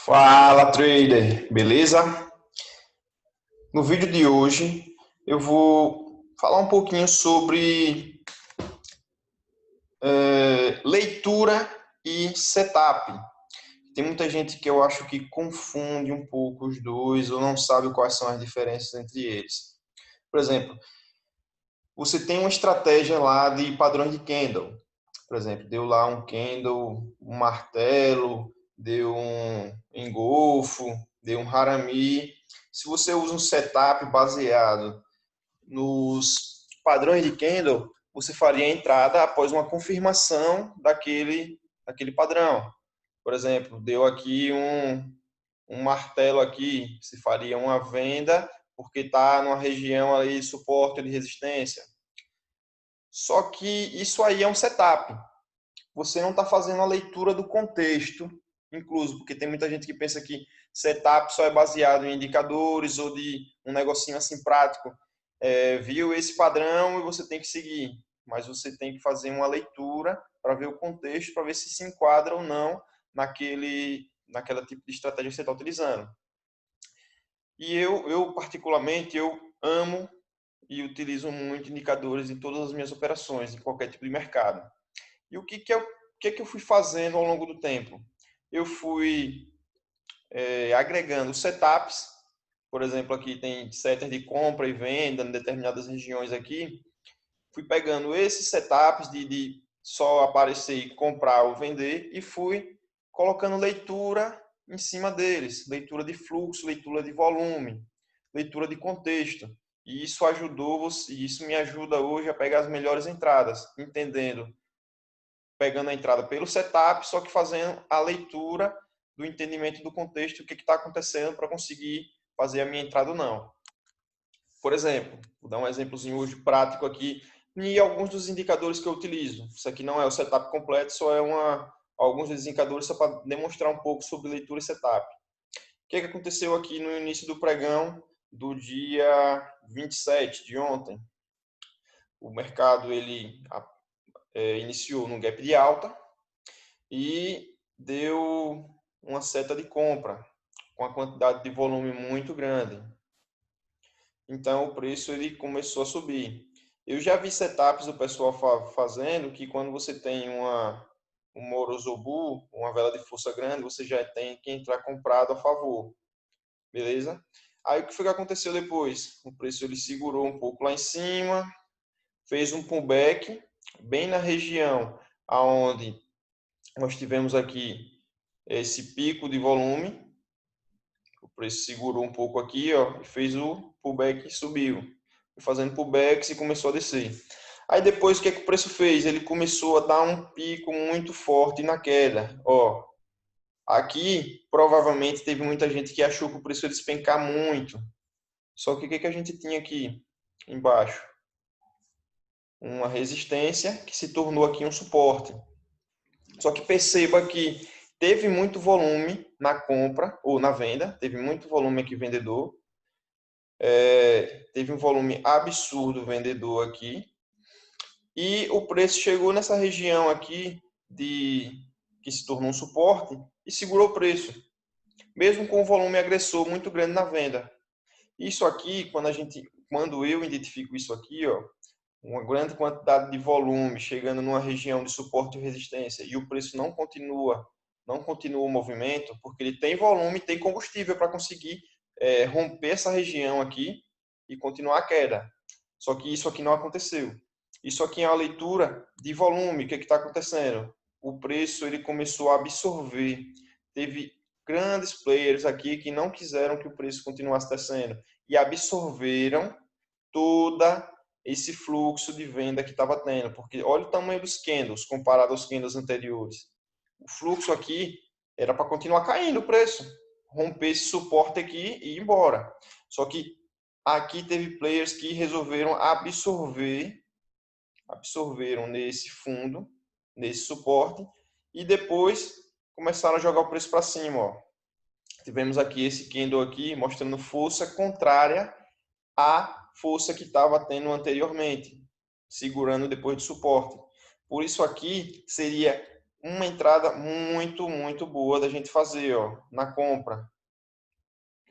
Fala, trader, beleza? No vídeo de hoje eu vou falar um pouquinho sobre leitura e setup. Tem muita gente que eu acho que confunde um pouco os dois ou não sabe quais são as diferenças entre eles. Por exemplo, você tem uma estratégia lá de padrões de candle. Por exemplo, deu lá um candle, um martelo, deu um engolfo, deu um harami. Se você usa um setup baseado nos padrões de candle, você faria a entrada após uma confirmação daquele padrão. Por exemplo, deu aqui um martelo aqui, se faria uma venda porque está numa região aí de suporte ou de resistência. Só que isso aí é um setup. Você não está fazendo a leitura do contexto, incluso, porque tem muita gente que pensa que setup só é baseado em indicadores ou de um negocinho assim prático. Viu esse padrão e você tem que seguir, mas você tem que fazer uma leitura para ver o contexto, para ver se enquadra ou não naquela tipo de estratégia que você está utilizando. E eu particularmente, eu amo e utilizo muito indicadores em todas as minhas operações, em qualquer tipo de mercado. E o que eu fui fazendo ao longo do tempo? Eu fui agregando setups, por exemplo, aqui tem setters de compra e venda em determinadas regiões aqui. Fui pegando esses setups de só aparecer e comprar ou vender e fui colocando leitura em cima deles, leitura de fluxo, leitura de volume, leitura de contexto. E isso isso me ajuda hoje a pegar as melhores entradas, pegando a entrada pelo setup, só que fazendo a leitura do entendimento do contexto, o que está acontecendo para conseguir fazer a minha entrada ou não. Por exemplo, vou dar um exemplozinho hoje prático aqui e alguns dos indicadores que eu utilizo. Isso aqui não é o setup completo, só é alguns dos indicadores só para demonstrar um pouco sobre leitura e setup. O que aconteceu aqui no início do pregão do dia 27 de ontem? O mercado ele iniciou no gap de alta, e deu uma seta de compra com a quantidade de volume muito grande. Então o preço ele começou a subir. Eu já vi setups do pessoal fazendo que quando você tem um Morozobu, uma vela de força grande, você já tem que entrar comprado a favor. Beleza? Aí o que foi que aconteceu depois? O preço ele segurou um pouco lá em cima, fez um pullback bem na região aonde nós tivemos aqui esse pico de volume. O preço segurou um pouco aqui, ó, e fez o pullback e subiu. Fazendo pullbacks e começou a descer. Aí depois o que é que o preço fez? Ele começou a dar um pico muito forte na queda. Ó, aqui provavelmente teve muita gente que achou que o preço ia despencar muito. Só que o que que a gente tinha aqui embaixo? Uma resistência que se tornou aqui um suporte. Só que perceba que teve muito volume na compra ou na venda, teve muito volume aqui vendedor, teve um volume absurdo vendedor aqui, e o preço chegou nessa região aqui que se tornou um suporte e segurou o preço, mesmo com um volume agressor muito grande na venda. Isso aqui, quando eu identifico isso aqui, ó, uma grande quantidade de volume chegando numa região de suporte e resistência e o preço não continua o movimento, porque ele tem volume, tem combustível para conseguir romper essa região aqui e continuar a queda. Só que isso aqui não aconteceu. Isso aqui é uma leitura de volume. O que está acontecendo? O preço ele começou a absorver. Teve grandes players aqui que não quiseram que o preço continuasse descendo e absorveram toda esse fluxo de venda que estava tendo, porque olha o tamanho dos candles comparado aos candles anteriores. O fluxo aqui era para continuar caindo o preço, romper esse suporte aqui e ir embora. Só que aqui teve players que resolveram absorveram nesse fundo, nesse suporte, e depois começaram a jogar o preço para cima. Ó. Tivemos aqui esse candle aqui mostrando força contrária à força que estava tendo anteriormente, segurando depois do suporte. Por isso aqui seria uma entrada muito boa da gente fazer, ó, na compra.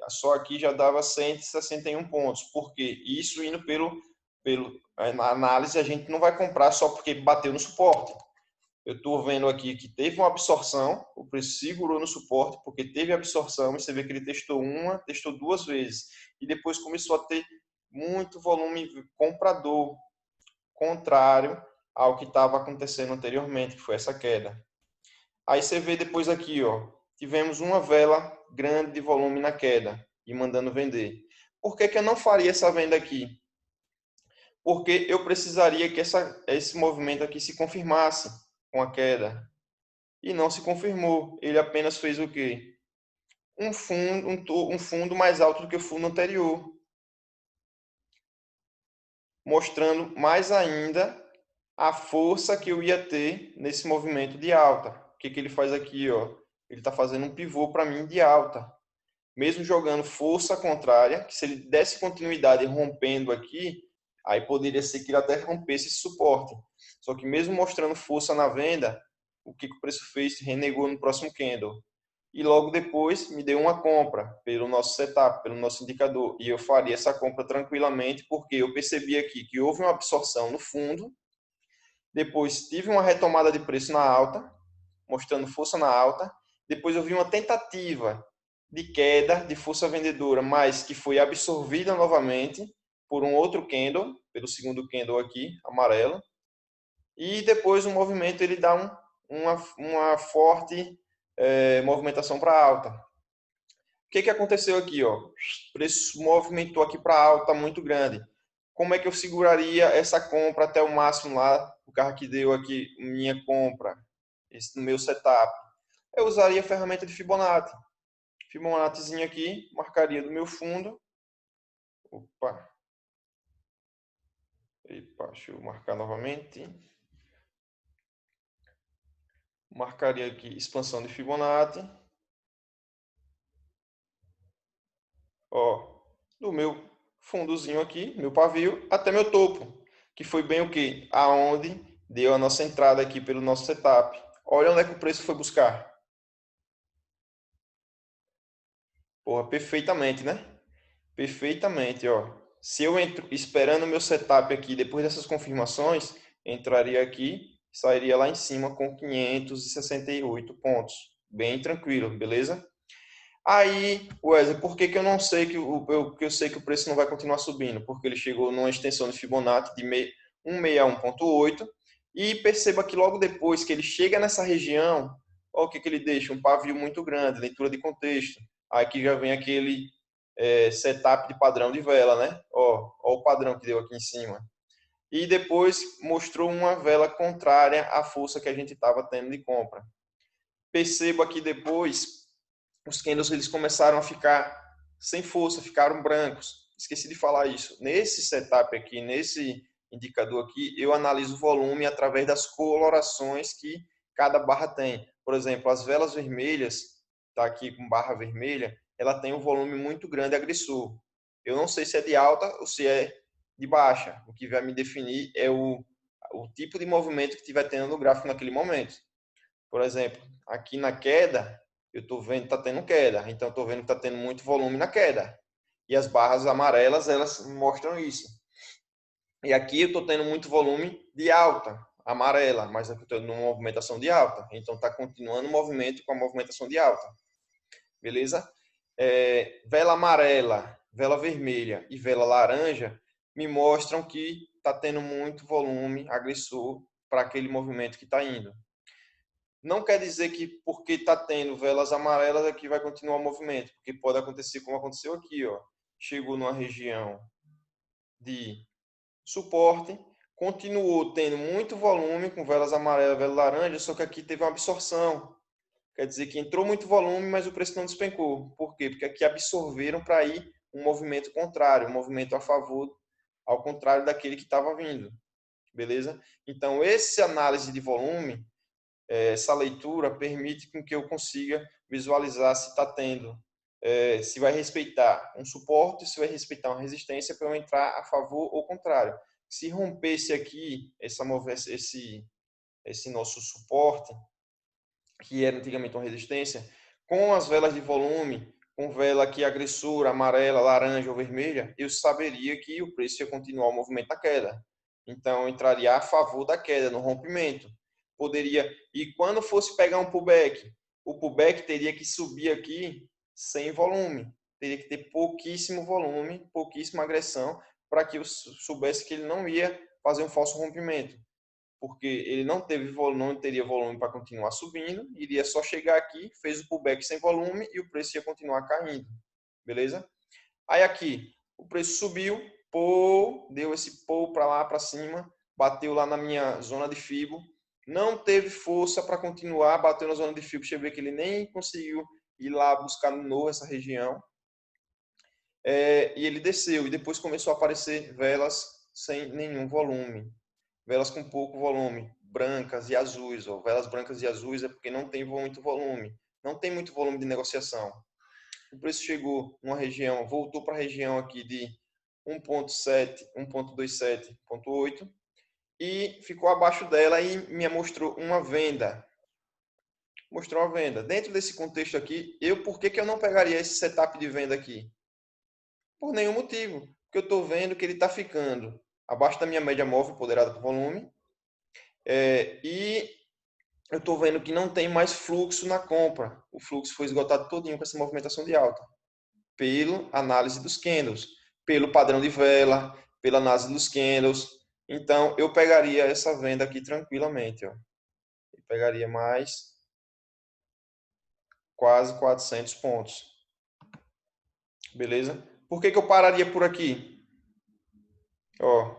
Só aqui já dava 161 pontos. Por quê? Isso indo na análise, a gente não vai comprar só porque bateu no suporte. Eu estou vendo aqui que teve uma absorção, o preço segurou no suporte porque teve absorção, e você vê que ele testou duas vezes, e depois começou a ter muito volume comprador, contrário ao que estava acontecendo anteriormente, que foi essa queda. Aí você vê depois aqui, ó, tivemos uma vela grande de volume na queda e mandando vender. Por que que eu não faria essa venda aqui? Porque eu precisaria que esse movimento aqui se confirmasse com a queda. E não se confirmou. Ele apenas fez o quê? Um fundo mais alto do que o fundo anterior, mostrando mais ainda a força que eu ia ter nesse movimento de alta. O que que ele faz aqui, ó? Ele está fazendo um pivô para mim de alta. Mesmo jogando força contrária, que se ele desse continuidade rompendo aqui, aí poderia ser que ele até rompesse esse suporte. Só que mesmo mostrando força na venda, o que o preço fez? Renegou no próximo candle. E logo depois me deu uma compra pelo nosso setup, pelo nosso indicador. E eu faria essa compra tranquilamente, porque eu percebi aqui que houve uma absorção no fundo, depois tive uma retomada de preço na alta, mostrando força na alta. Depois eu vi uma tentativa de queda de força vendedora, mas que foi absorvida novamente por um outro candle, pelo segundo candle aqui, amarelo. E depois o movimento ele dá uma forte movimentação para alta. O que que aconteceu aqui, ó? O preço movimentou aqui para alta muito grande. Como é que eu seguraria essa compra até o máximo lá? O carro que deu aqui minha compra, esse no meu setup. Eu usaria a ferramenta de Fibonacci. Fibonaccizinho aqui, marcaria do meu fundo. Opa, deixa eu marcar novamente. Marcaria aqui expansão de Fibonacci. Ó, do meu fundozinho aqui, meu pavio, até meu topo, que foi bem o que? Aonde deu a nossa entrada aqui pelo nosso setup. Olha onde é que o preço foi buscar. Porra, perfeitamente, né? Perfeitamente, ó. Se eu entro esperando o meu setup aqui, depois dessas confirmações, entraria aqui, sairia lá em cima com 568 pontos. Bem tranquilo, beleza? Aí, Wesley, por que que eu não sei que eu sei que o preço não vai continuar subindo? Porque ele chegou numa extensão de Fibonacci de 161,8 e perceba que logo depois que ele chega nessa região, olha o que que ele deixa, um pavio muito grande, leitura de contexto. Aí que já vem aquele setup de padrão de vela, né? Ó o padrão que deu aqui em cima. E depois mostrou uma vela contrária à força que a gente estava tendo de compra. Perceba que depois os candles eles começaram a ficar sem força, ficaram brancos. Esqueci de falar isso. Nesse setup aqui, nesse indicador aqui, eu analiso o volume através das colorações que cada barra tem. Por exemplo, as velas vermelhas, tá aqui com barra vermelha, ela tem um volume muito grande agressor. Eu não sei se é de alta ou se é de baixa. O que vai me definir é o tipo de movimento que estiver tendo no gráfico naquele momento. Por exemplo, aqui na queda, eu estou vendo que está tendo queda. Então, estou vendo que está tendo muito volume na queda. E as barras amarelas, elas mostram isso. E aqui eu estou tendo muito volume de alta, amarela, mas aqui estou numa movimentação de alta. Então, está continuando o movimento com a movimentação de alta. Beleza? Vela amarela, vela vermelha e vela laranja me mostram que está tendo muito volume agressor para aquele movimento que está indo. Não quer dizer que porque está tendo velas amarelas aqui vai continuar o movimento, porque pode acontecer como aconteceu aqui, ó. Chegou numa região de suporte, continuou tendo muito volume com velas amarelas, vela laranja, só que aqui teve uma absorção. Quer dizer que entrou muito volume, mas o preço não despencou. Por quê? Porque aqui absorveram para ir um movimento contrário, um movimento a favor, ao contrário daquele que estava vindo. Beleza? Então, essa análise de volume essa leitura permite com que eu consiga visualizar se está tendo, se vai respeitar um suporte, se vai respeitar uma resistência para eu entrar a favor ou contrário. Se rompesse aqui esse nosso suporte, que era antigamente uma resistência, com as velas de volume, com vela aqui agressora, amarela, laranja ou vermelha, eu saberia que o preço ia continuar o movimento da queda. Então, eu entraria a favor da queda, no rompimento. Poderia, e quando fosse pegar um pullback, o pullback teria que subir aqui sem volume. Teria que ter pouquíssimo volume, pouquíssima agressão, para que eu soubesse que ele não ia fazer um falso rompimento, porque ele não teve volume, não teria volume para continuar subindo, iria só chegar aqui, fez o pullback sem volume e o preço ia continuar caindo, beleza? Aí aqui, o preço subiu, deu esse pull para lá, para cima, bateu lá na minha zona de Fibo, não teve força para continuar, bateu na zona de Fibo, deixa eu ver que ele nem conseguiu ir lá buscar de novo essa região, e ele desceu, e depois começou a aparecer velas sem nenhum volume, velas com pouco volume, brancas e azuis. Ó. Velas brancas e azuis é porque não tem muito volume. Não tem muito volume de negociação. O preço chegou numa região, voltou para a região aqui de 1.7, 1.27, 1.8 e ficou abaixo dela e me mostrou uma venda. Mostrou uma venda. Dentro desse contexto aqui, por que eu não pegaria esse setup de venda aqui? Por nenhum motivo. Porque eu estou vendo que ele está ficando abaixo da minha média móvel, ponderada por volume, e eu estou vendo que não tem mais fluxo na compra. O fluxo foi esgotado todinho com essa movimentação de alta. Pela análise dos candles, pelo padrão de vela, pela análise dos candles. Então, eu pegaria essa venda aqui tranquilamente. Ó. Eu pegaria mais quase 400 pontos. Beleza? Por que eu pararia por aqui? Ó,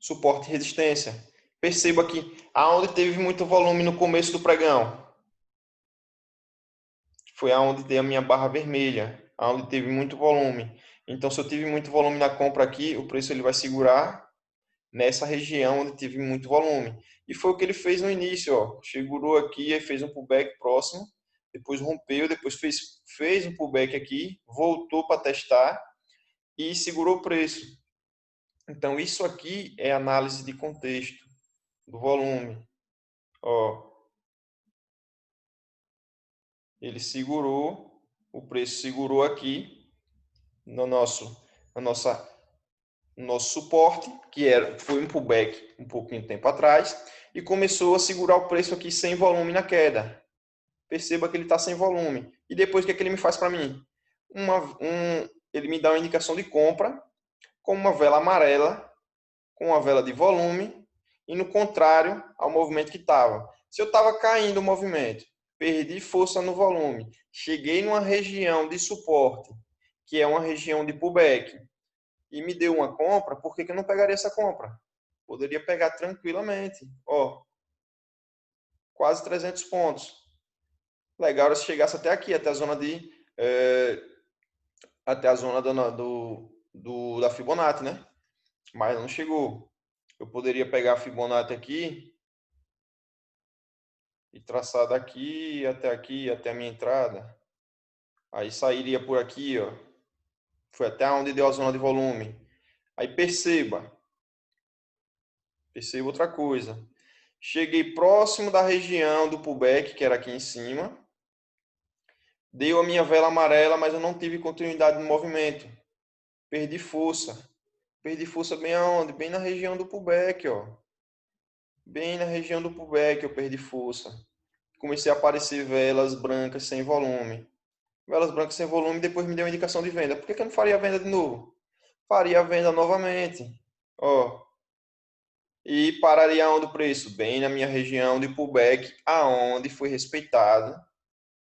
suporte e resistência. Perceba que aonde teve muito volume no começo do pregão, foi aonde tem a minha barra vermelha, aonde teve muito volume. Então, se eu tive muito volume na compra aqui, o preço ele vai segurar nessa região onde tive muito volume. E foi o que ele fez no início, ó. Segurou aqui, e fez um pullback próximo, depois rompeu, depois fez um pullback aqui, voltou para testar e segurou o preço. Então, isso aqui é análise de contexto do volume. Ó, ele segurou, o preço segurou aqui no nosso suporte, que foi um pullback um pouquinho de tempo atrás, e começou a segurar o preço aqui sem volume na queda. Perceba que ele está sem volume. E depois o que, é que ele me faz para mim? Ele me dá uma indicação de compra com uma vela amarela, com uma vela de volume, e no contrário ao movimento que estava. Se eu estava caindo o movimento, perdi força no volume, cheguei numa região de suporte, que é uma região de pullback, e me deu uma compra, por que eu não pegaria essa compra? Poderia pegar tranquilamente. Ó, quase 300 pontos. Legal era se chegasse até aqui, até a zona até a zona da Fibonacci, né? Mas não chegou. Eu poderia pegar a Fibonacci aqui e traçar daqui, até a minha entrada. Aí sairia por aqui, ó. Foi até onde deu a zona de volume. Aí perceba outra coisa. Cheguei próximo da região do pullback, que era aqui em cima. Deu a minha vela amarela, mas eu não tive continuidade no movimento. Perdi força. Perdi força bem aonde? Bem na região do pullback, ó. Bem na região do pullback eu perdi força. Comecei a aparecer velas brancas sem volume. Velas brancas sem volume, depois me deu uma indicação de venda. Por que eu não faria a venda de novo? Faria a venda novamente. Ó, e pararia onde o preço? Bem na minha região de pullback, aonde foi respeitado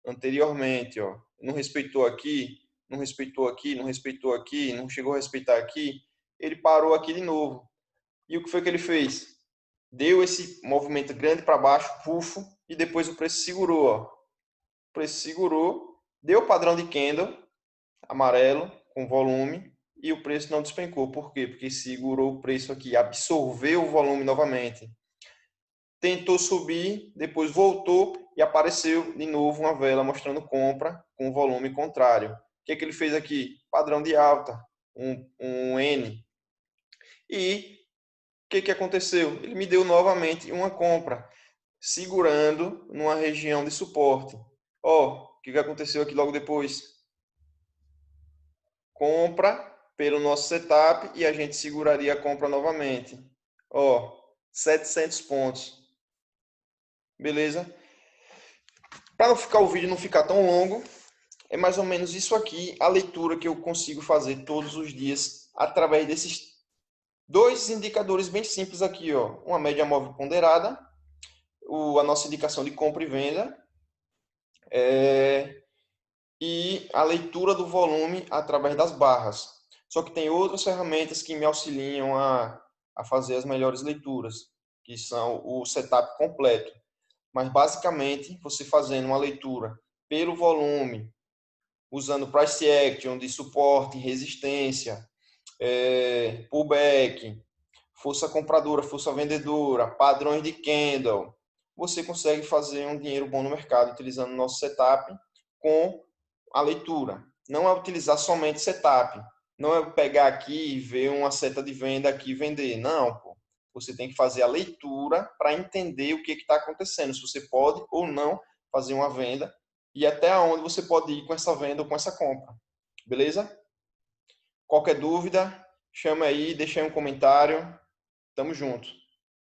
anteriormente, ó. Não respeitou aqui, não respeitou aqui, não respeitou aqui, não chegou a respeitar aqui. Ele parou aqui de novo. E o que foi que ele fez? Deu esse movimento grande para baixo, pufo, e depois o preço segurou, ó. O preço segurou, deu o padrão de candle amarelo com volume e o preço não despencou. Por quê? Porque segurou o preço aqui, absorveu o volume novamente. Tentou subir, depois voltou e apareceu de novo uma vela mostrando compra com volume contrário. O que, é que ele fez aqui? Padrão de alta, um N. E o que, que aconteceu? Ele me deu novamente uma compra. segurando numa região de suporte. Ó, o que aconteceu aqui logo depois? Compra pelo nosso setup e a gente seguraria a compra novamente. Ó, 700 pontos. Beleza? Para não ficar o vídeo não ficar tão longo, é mais ou menos isso aqui, a leitura que eu consigo fazer todos os dias através desses dois indicadores bem simples aqui, ó. Uma média móvel ponderada, a nossa indicação de compra e venda, e a leitura do volume através das barras. Só que tem outras ferramentas que me auxiliam a fazer as melhores leituras, que são o setup completo. Mas basicamente, você fazendo uma leitura pelo volume, usando price action de suporte, resistência, pullback, força compradora, força vendedora, padrões de candle, você consegue fazer um dinheiro bom no mercado utilizando o nosso setup com a leitura. Não é utilizar somente setup. Não é pegar aqui e ver uma seta de venda aqui e vender. Não, pô. Você tem que fazer a leitura para entender o que está acontecendo. Se você pode ou não fazer uma venda e até onde você pode ir com essa venda ou com essa compra. Beleza? Qualquer dúvida, chama aí, deixa aí um comentário. Tamo junto.